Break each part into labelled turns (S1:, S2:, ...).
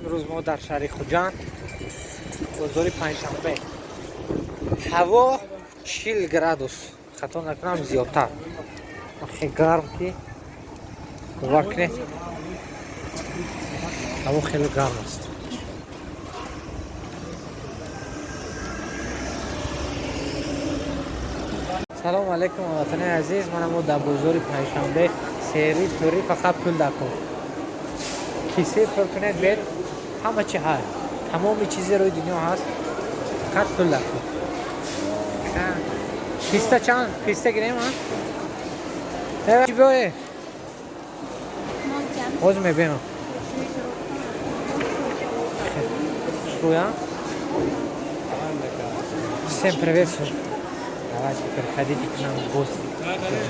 S1: امروز ما در شهر خوجند بازار پنجشنبه. هوا 40 گرادوس خطا نکنم زیادتر. خیلی گرم که باور کنید هوا خیلی گرم است. سلام علیکم وطن عزیز، من در بازار پنجشنبه سری توری فقط پول دکن کیسه پر کنید بید همه چی هست، تمام چیزی روی دنیا هست، فقط پول دکن. پیسته چند؟ پیسته گریم ها؟ چی بیایه؟ باز میبینم شروع sempre verso avanti per cadere che non gosti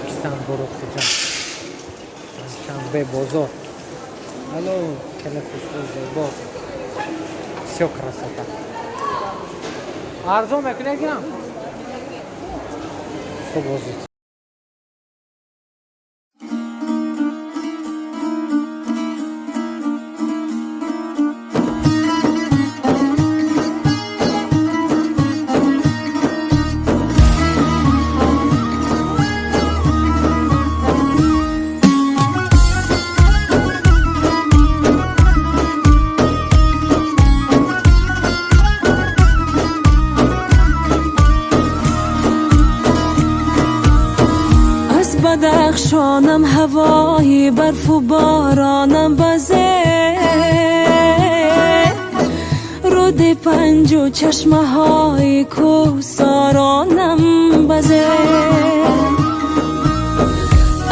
S1: che stanno borotto già c'è un bel bozo allora che la festa bo все красота арзон мекунегам что бозит
S2: بدخشانم هوای برف و بارانم بزه رود پنج و چشمه های کوهسارانم بزه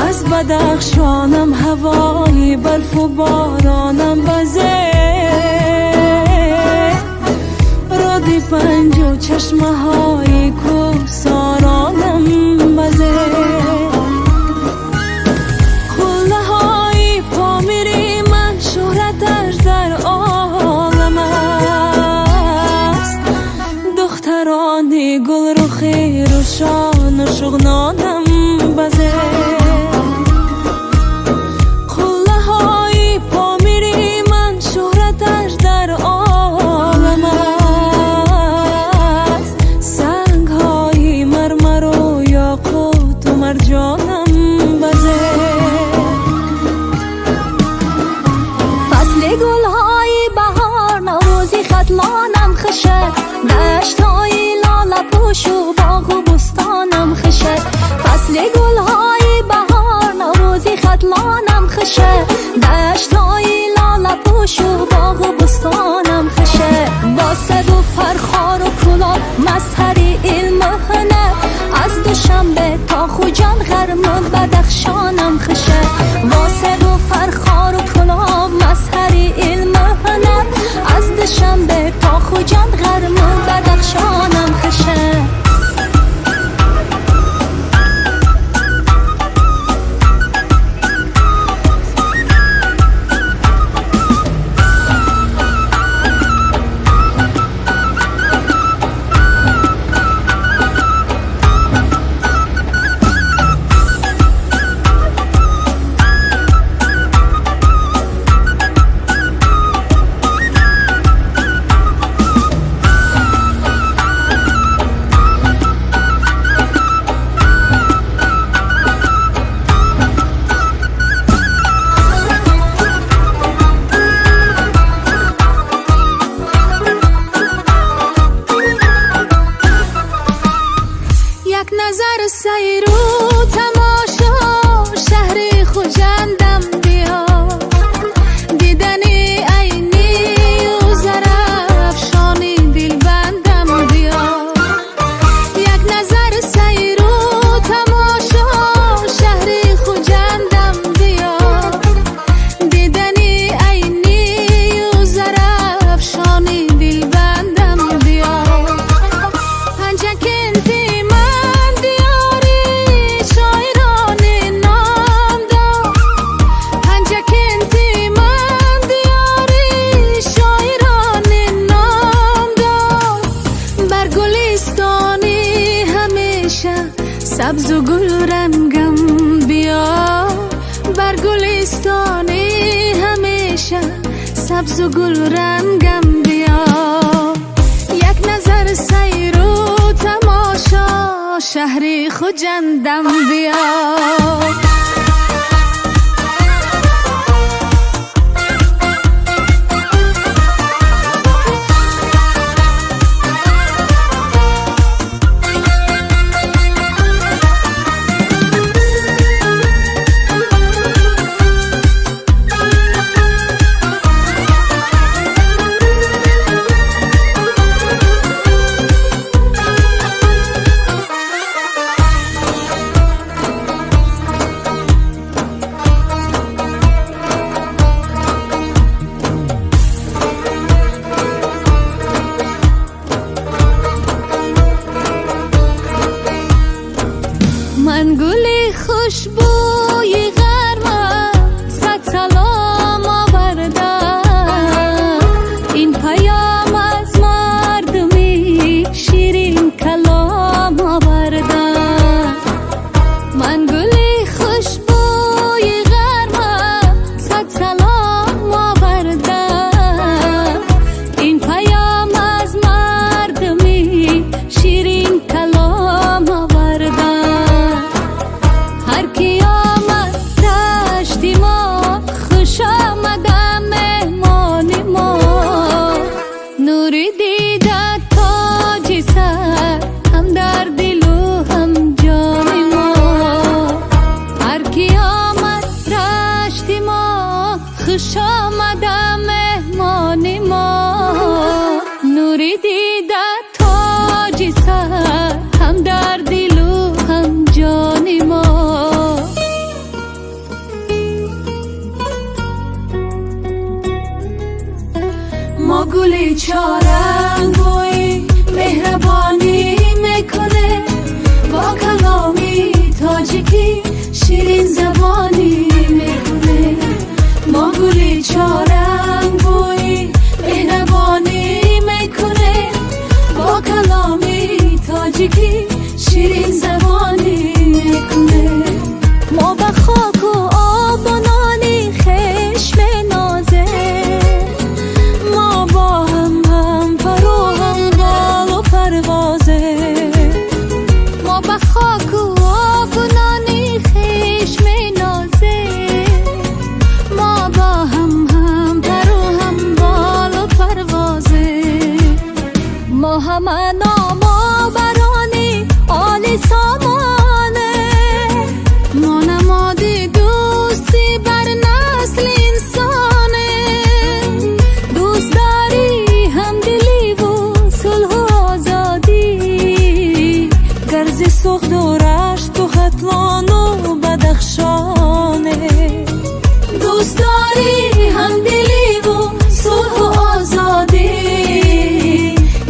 S2: از بدخشانم هوای برف و بارانم بزه رود پنج و چشمه های کوهسارانم بزه گل رخی روشان و شغنانم بزه قله های پا میری من شهرتش در عالم است سنگ های مرمر و یاقوت و مرجانم بزه فصل گل های بهار نوروزی ختلانم خشه دشت های پوش و باغ و بستانم خشه فصل گل های بهار نوروزی ختلانم خشه دشت های لاله پوش و باغ و بستانم خشه با صد و فرخار و کلاه مظهری علم و هنر از دوشنبه تا خوجند غرم و بدخشانم خشه با صد و فرخار و کلاه مظهری علم و هنر از دوشنبه تا خوجند غرم و بدخشانم خشه نظر سیر و تماشا شهر خوجندم بیا دیدنی عینی و زرافشانی دلبندم بیا یک نظر سیر و تماشا شهر خوجندم بیا دیدنی عینی و زرافشانی دلبندم بیا سبز و گل رنگم بیا بر گلستانی همیشه سبز و گل رنگم بیا، یک نظر سیر و تماشا شهری خوجندم بیا. من گلی خوشبوی گرمم صد سلام آوردم، این پیام از مردمی شیرین کلام آوردم. من گلی خوشبوی گرمم صد سلام آوردم، این پیام از مردمی شیرین کلام آوردم. هر کی آمد دشتی ما خوش آمدم مهمانی ما، نوری دیدن تاج سر هم در دل و هم جان ما. هر کی آمد دشتی ما خوش آمدم مهمانی ما، نوری دیدن تاج سر هم در دل و هم جان ما. ما گلی چارنگوی مهربانی میکنه، با کلامی تاجیکی شیرین زبانی میکنه. ما گلی چارنگوی مهربانی میکنه، با کلامی تاجیکی شیرین زبانی میکنه. ما به خاک و آب و نانی خشم نازه، ما با هم پر و هم بال و پروازه. ما به خاک و آب و نانی خشم نازه، ما با هم پر و هم بال و پروازه. ما همه نام آورانی عالی سامانه، ما نمادی دوستی بر نسل انسانه. دوست داری همدلی و صلح و آزادی، گرز سخت و رشت و ختلان و بدخشانه. دوست داری همدلی و صلح و آزادی،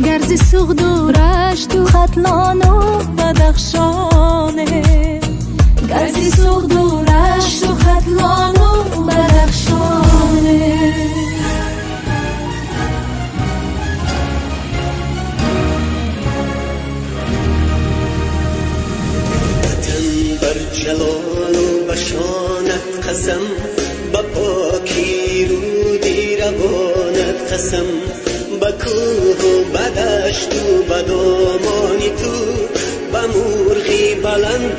S2: گرز سخت و رشت و ختلان و بدخشانه. گرز سخت و رشت و ختلان و بدخشانه.
S3: بر جلال و بشانت قسم، با پاکی رودی روانت قسم. با کوه و بدشت و بدامانی تو، با مرغی بلند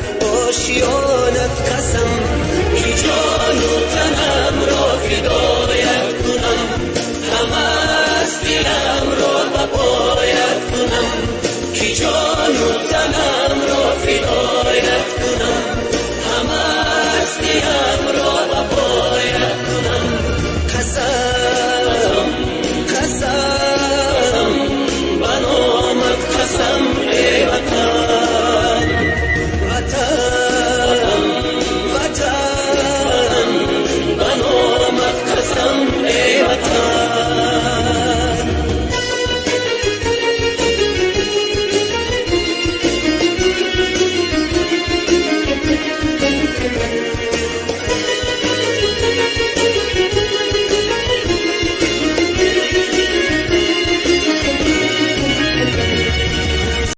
S3: آشیانت قسم. که جان و تنم